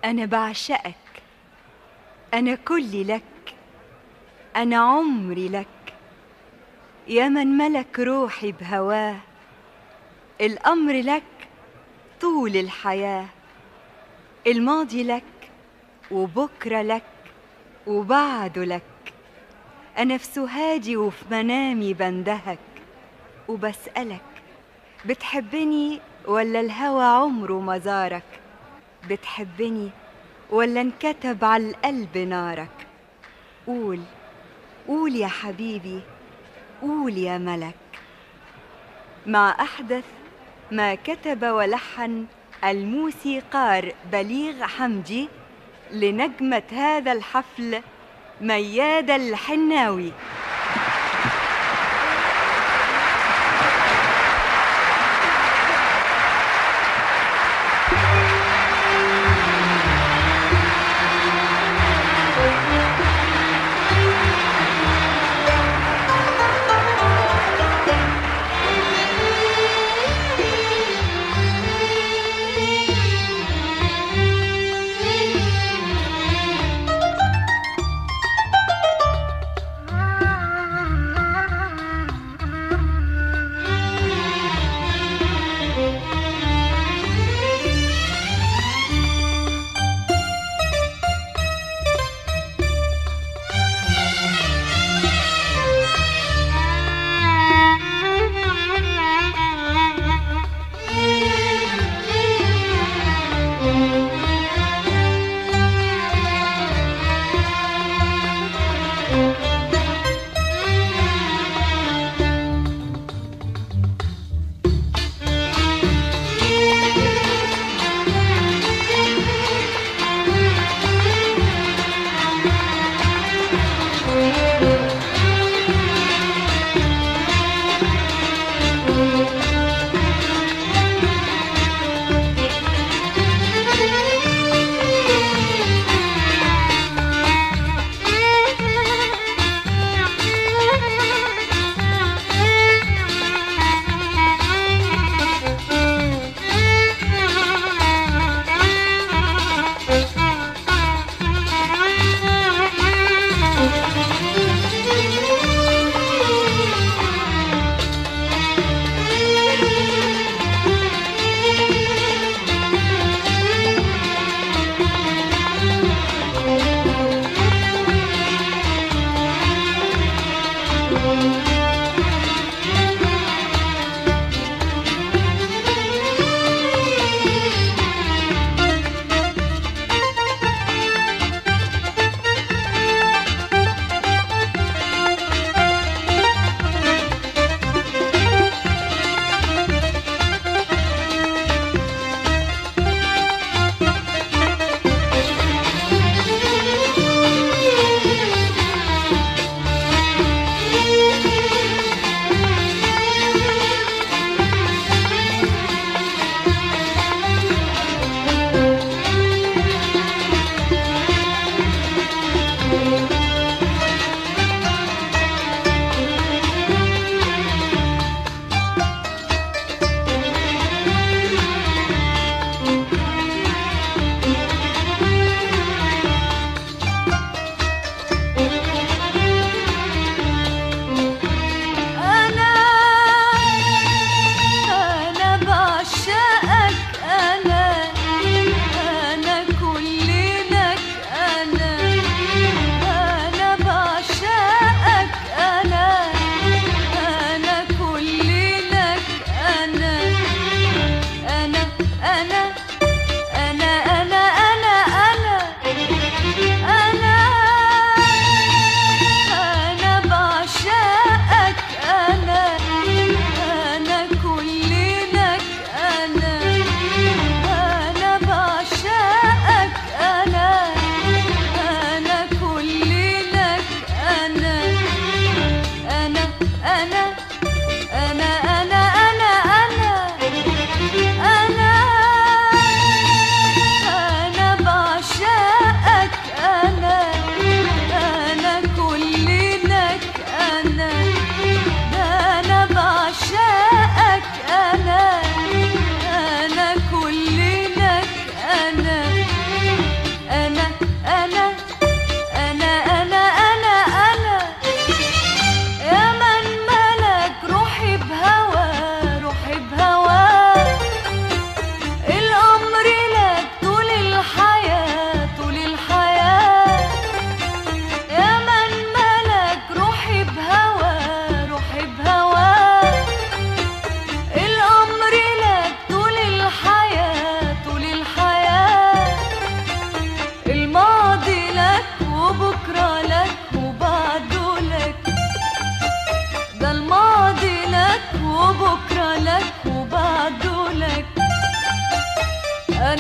أنا بعشقك، أنا كلي لك، أنا عمري لك، يا من ملك روحي بهواه، الأمر لك طول الحياة، الماضي لك وبكرة لك وبعده لك. أنا في سهادي وفي منامي بندهك وبسألك، بتحبني ولا الهوى عمره ما زارك؟ بتحبني ولا انكتب على القلب نارك؟ قول، قول يا حبيبي، قول يا ملك. مع أحدث ما كتب ولحن الموسيقار بليغ حمدي لنجمة هذا الحفل ميادة الحناوي.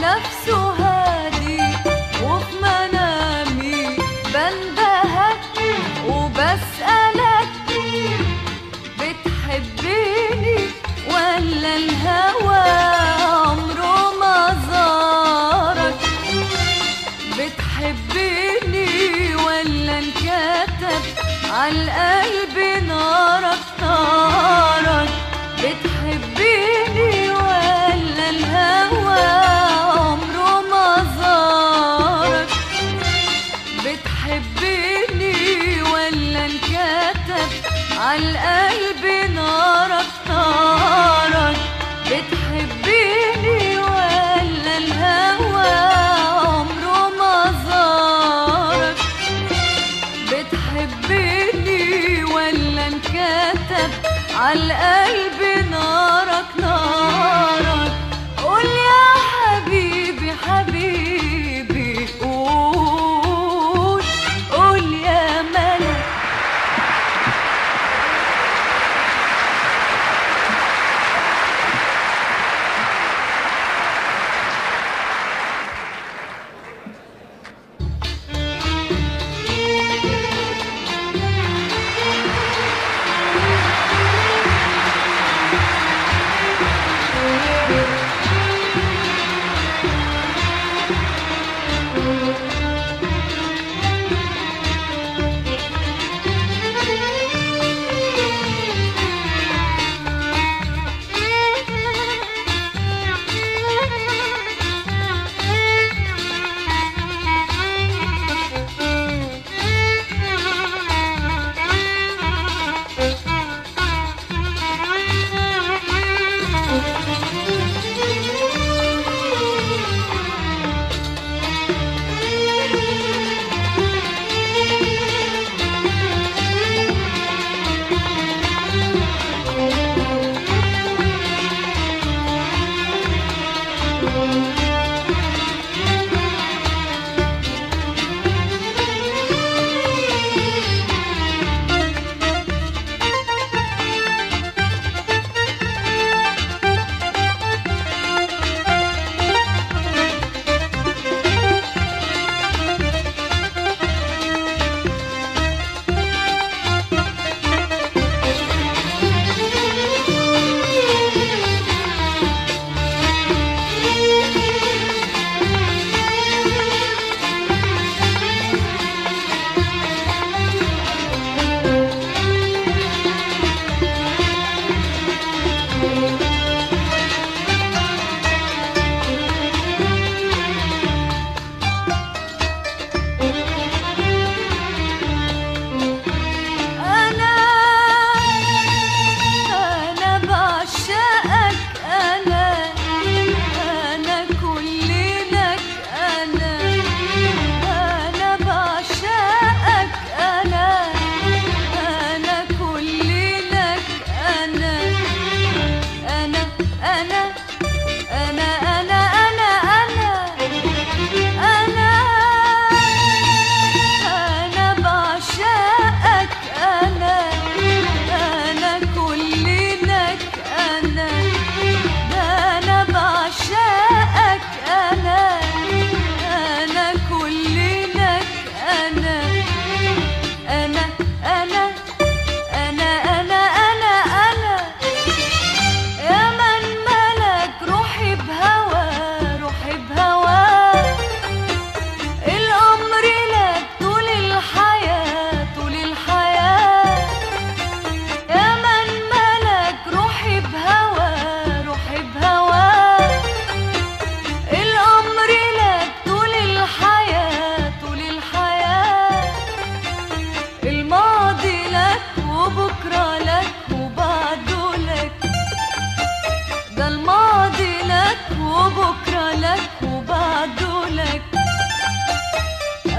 نفسه هادي وفي منامي بندهك وبسألك بتحبيني ولا الهوى عمره ما زارك؟ بتحبيني ولا انكتب عالقلب نارك نارك؟ بتحبيني ولا الهوى عمره ما زارك؟ بتحبيني ولا انكتب عالقلب نارك نارك؟ بتحبيني ولا الهوى عمره ما زارك؟ بتحبيني ولا انكتب عالقلب نارك نارك؟ قول يا حبيبي حبيبي قول قول يا ملك.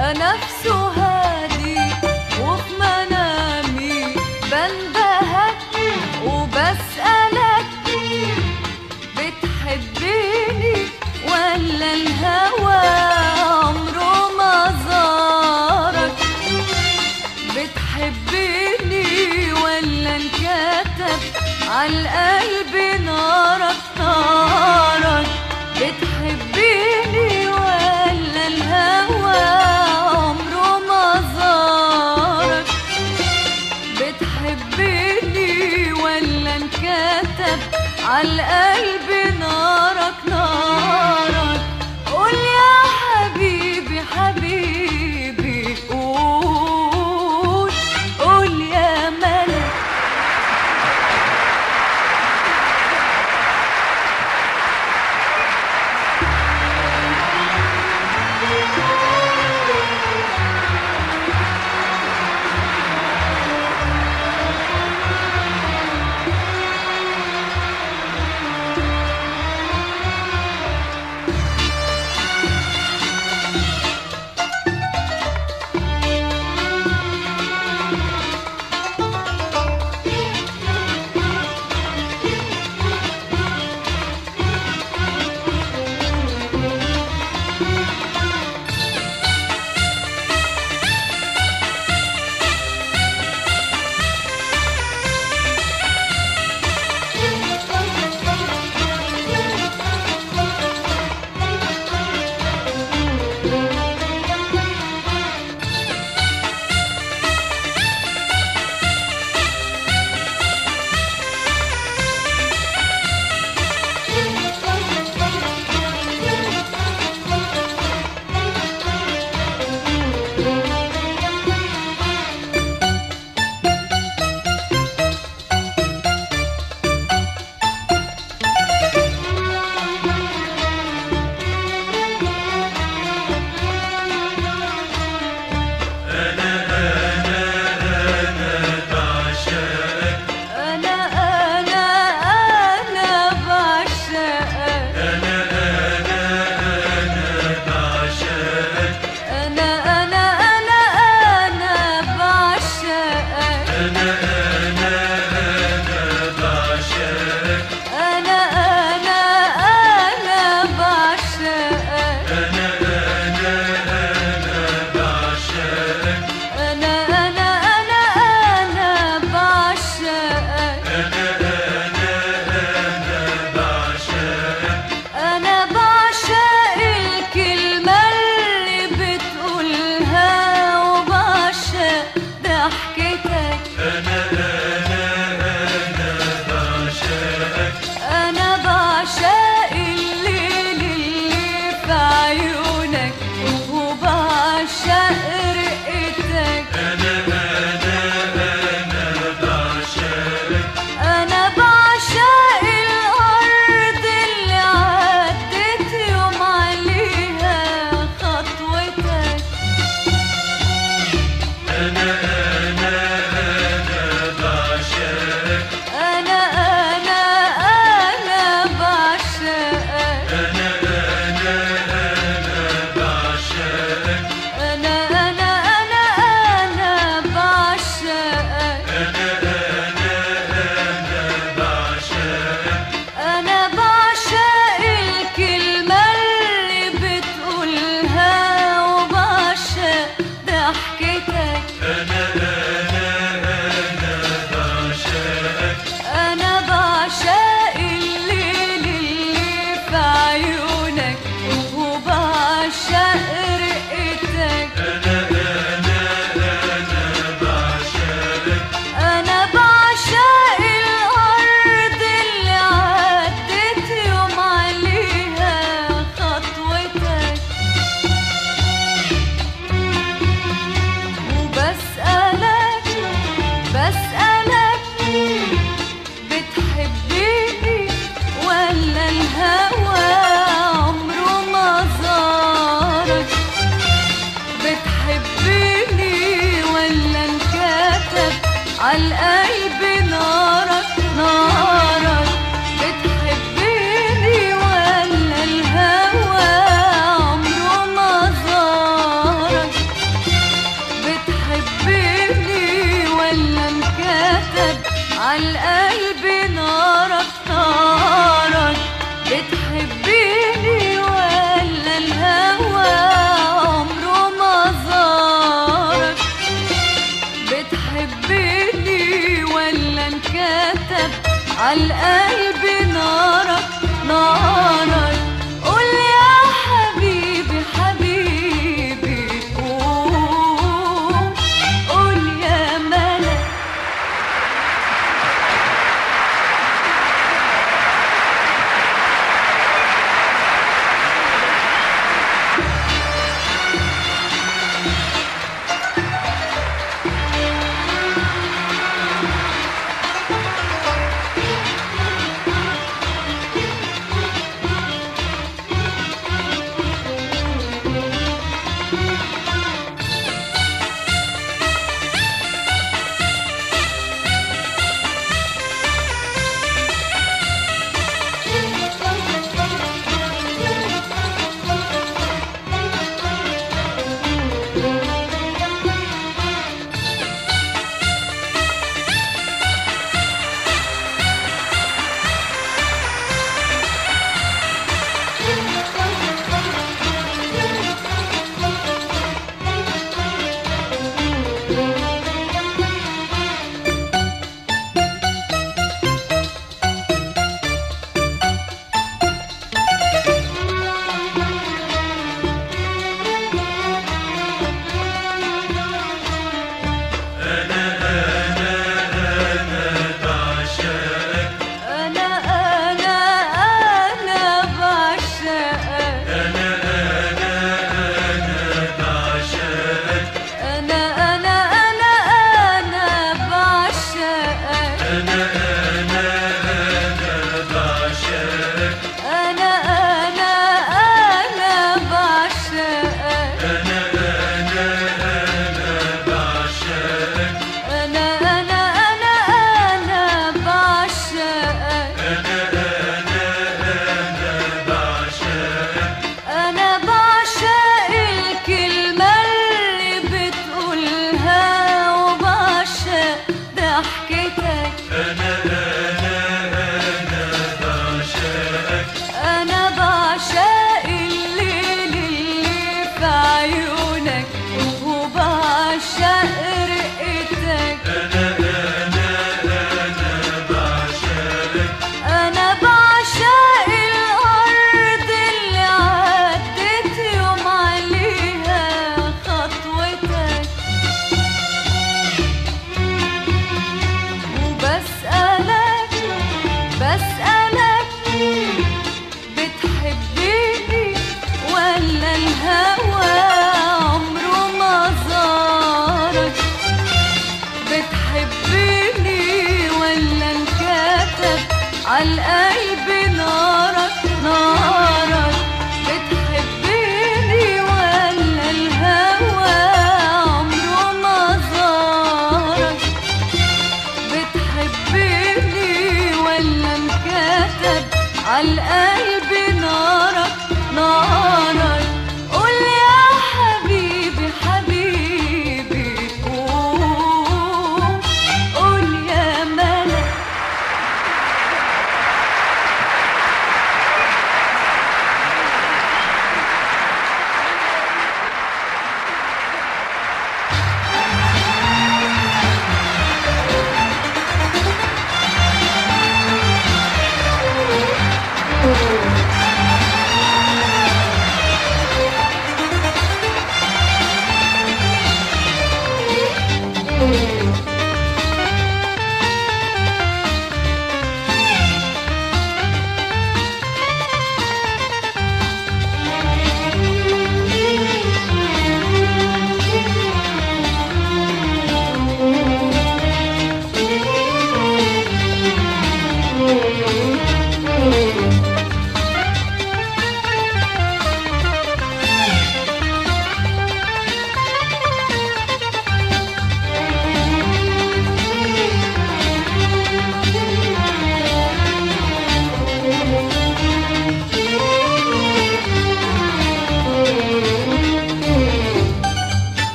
نفسه هادي وفي منامي بندهك وبسألك بتحبيني ولا الهوى عمره ما زارك؟ بتحبيني ولا انكتب عالقلب نارك نارك؟ بتحبيني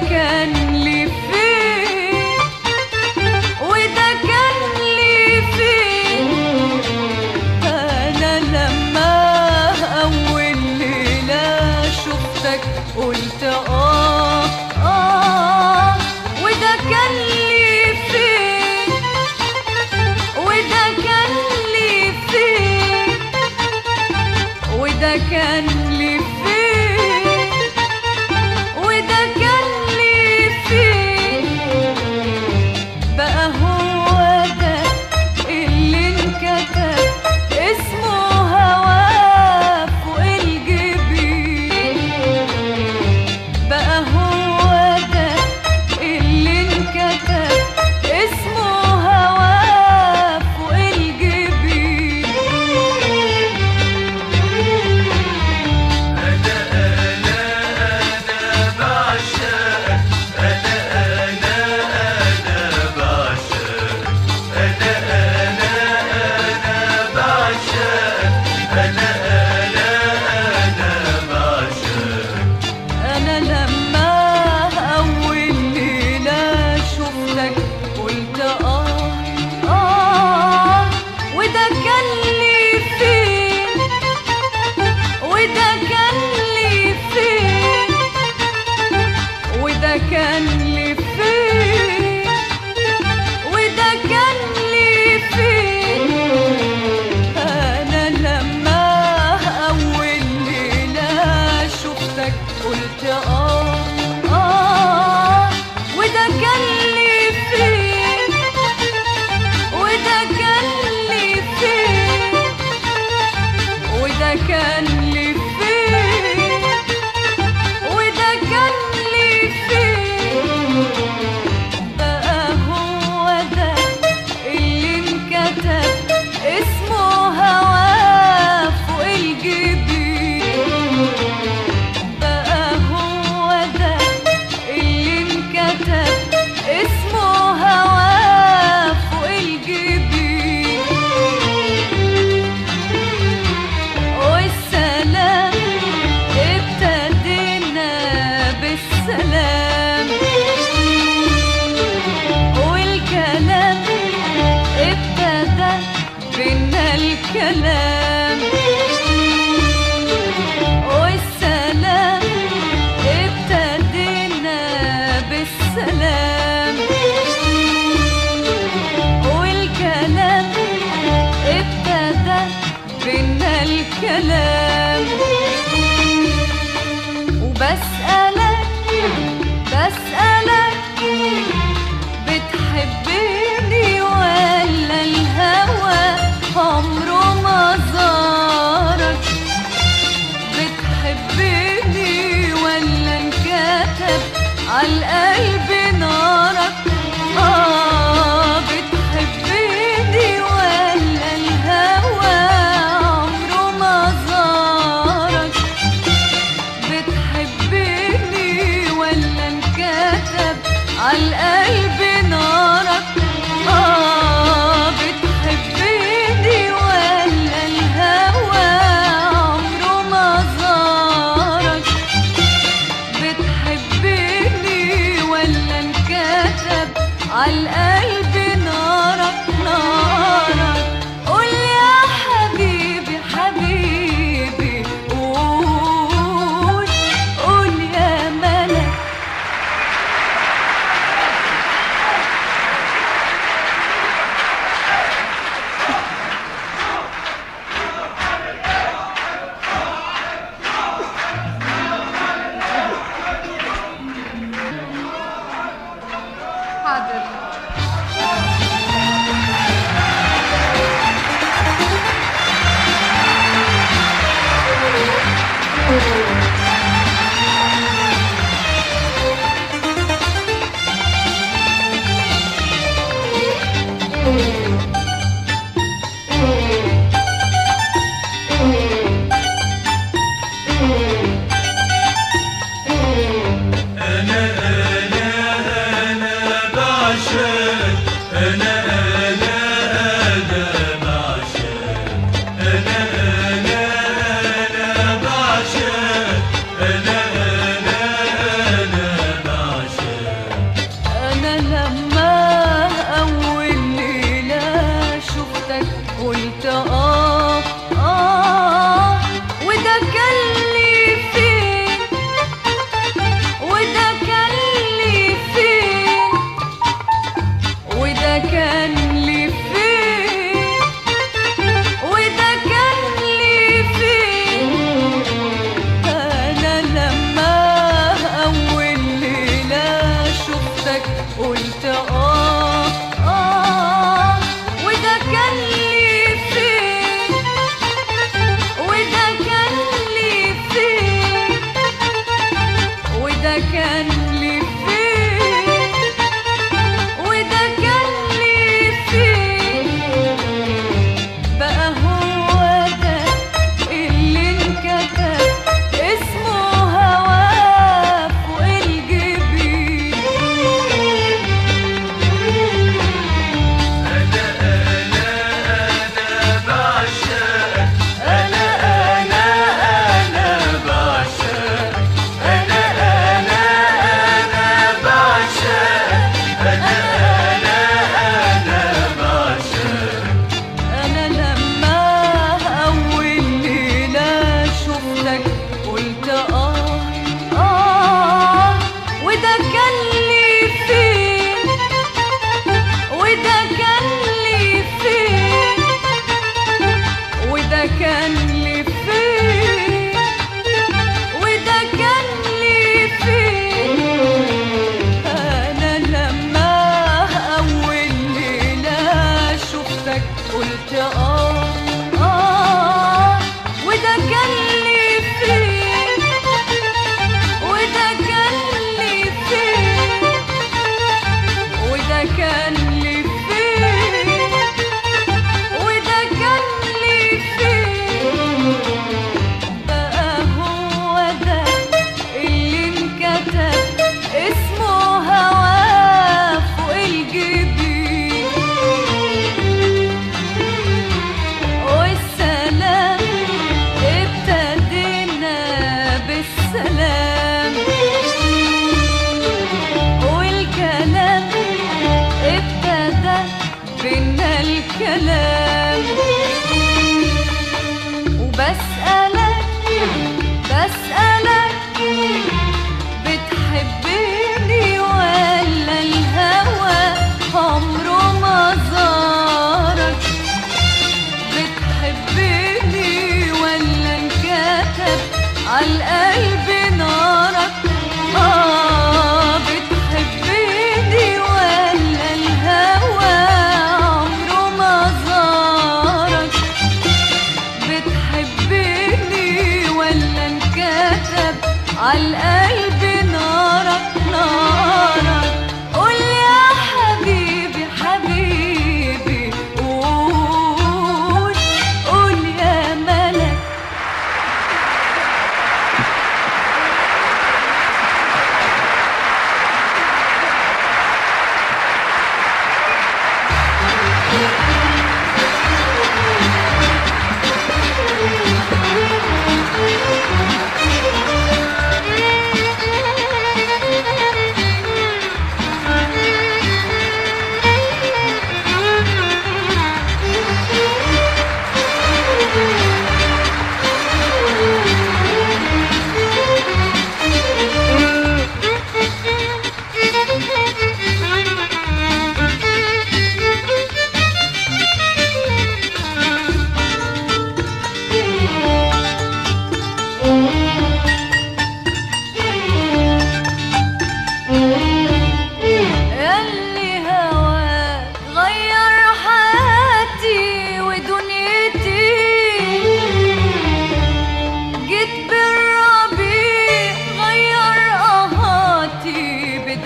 كان لي فين وده كان لي فين. أنا لما أول ليلة شفتك قلت وده كان لي فين وده كان لي فين وده كان لي فين وده كان لي فين. بقى هو ده اللي انكتب اسمه هوا فوق الجبين. بقى هو ده اللي انكتب اسمه هوا فوق الجبين. أنا لما أول ليلة شفتك قلت وده كان لي فين وده كان لي فين وده كان لي فين وده كان لي فين. أنا لما أول ليلة شفتك قلت وده كان لي فين وده كان لي فين وده كان لي فين وده كان لي فين. بقى هو ده اللي انكتب اسمه هوا فوق الجبين. بقى هو ده اللي انكتب اسمه هوا فوق الجبين. والسلام ابتدينا بالسلام والكلام ابتدى بينا الكلام. والسلام ابتدينا بالسلام والكلام ابتدى بينا الكلام. وبسألك بتحبني ولا الهوى عمره ما زارك؟ بتحبني ولا انكتب عالقلب نارك؟ بتحبني ولا الهوى عمره ما زارك؟ بتحبني ولا انكتب عالقلب نارك؟ بتحبني ولا الهوى عمره ما زارك؟ بتحبني ولا انكتب عالقلب نارك نارك؟ قول يا حبيبي حبيبي قول يا ملك. حاضر. كلام. وبسألك بتحبني ولا الهوى عمره ما زارك؟ بتحبني ولا انكتب عالقلب نارك؟ بتحبني ولا الهوى عمره ما زارك؟ بتحبني ولا انكتب عالقلب نارك نارك؟ قول يا حبيبي حبيبي، قول يا ملك.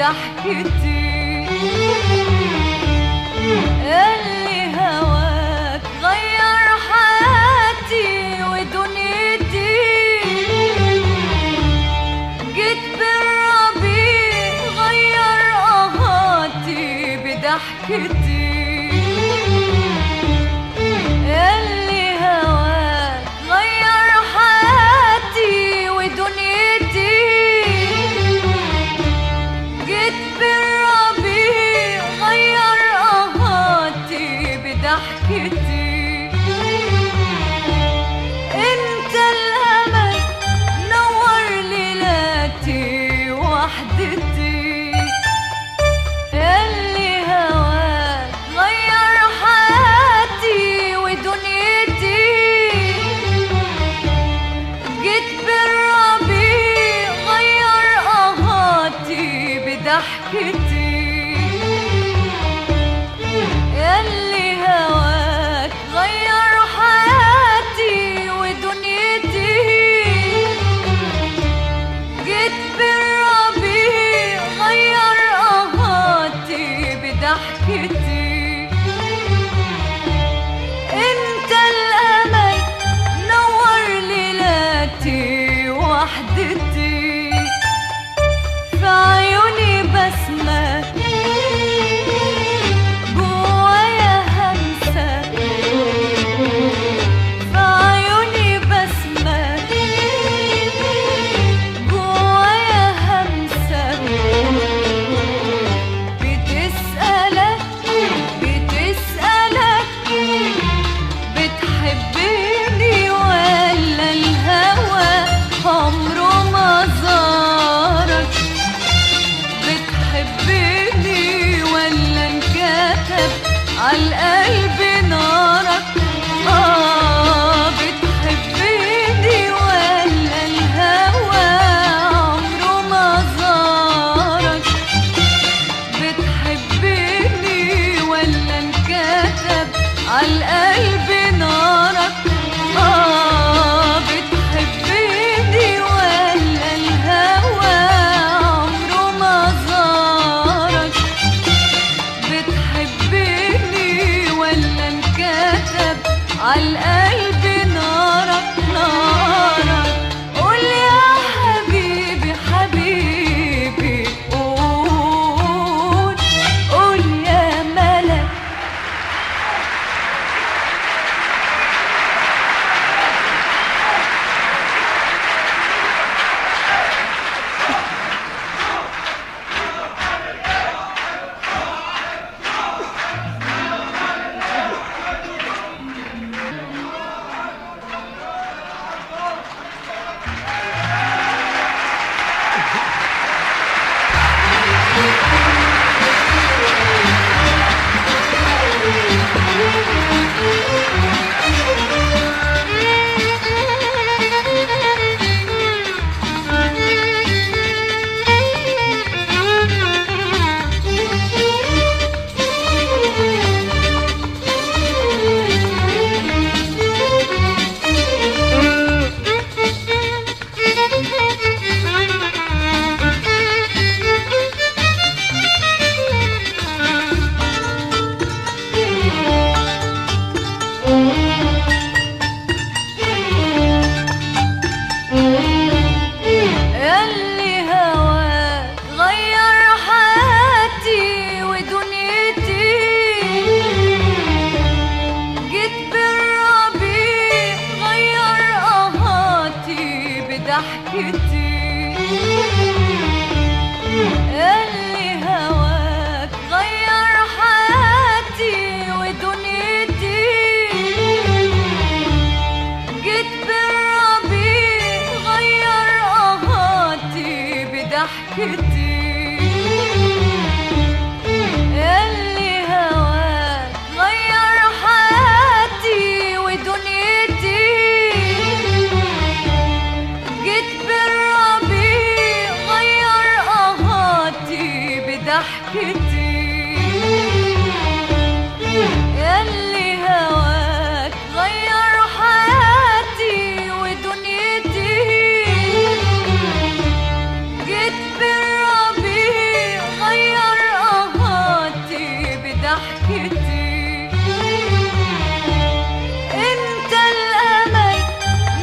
ضحكتي اللي هواك غير حياتي ودنيتي، جيت بالربيع غير قهاتي بضحكتي. اللي هواك غير حياتي ودنيتي، جيت بالربيع غير قهاتي بضحكتي. انت الامل نور ليلاتي وحدتي، اللي هواك غير حياتي ودنيتي، جيت بالربيع غير قهاتي بضحكتي. اللي هواك غير حياتي ودنيتي، جيت بالربيع غير قهاتي بضحكتي. انت الامل نور ليلاتي وحدتي، في عيوني بسمة جوايا همسة، في عيوني بسمة جوايا همسة، بتسألك بضحكتي ياللي هواك غير حياتي ودنيتي جيت بالربيع غير قهاتي بضحكتي انت الامل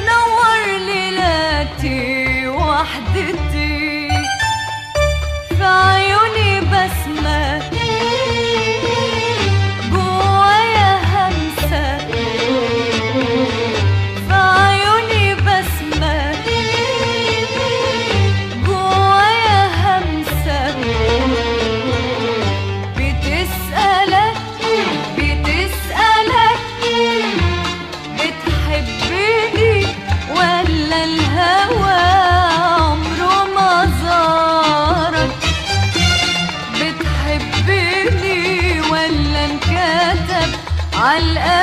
نور ليلاتي وحدتي في عيوني بسمة جوايا همسة في عيوني بسمة جوايا همسة بتسألك بتحبني ولا الهوى عمره ما زارك بتحبني ولا انكتب عالقلب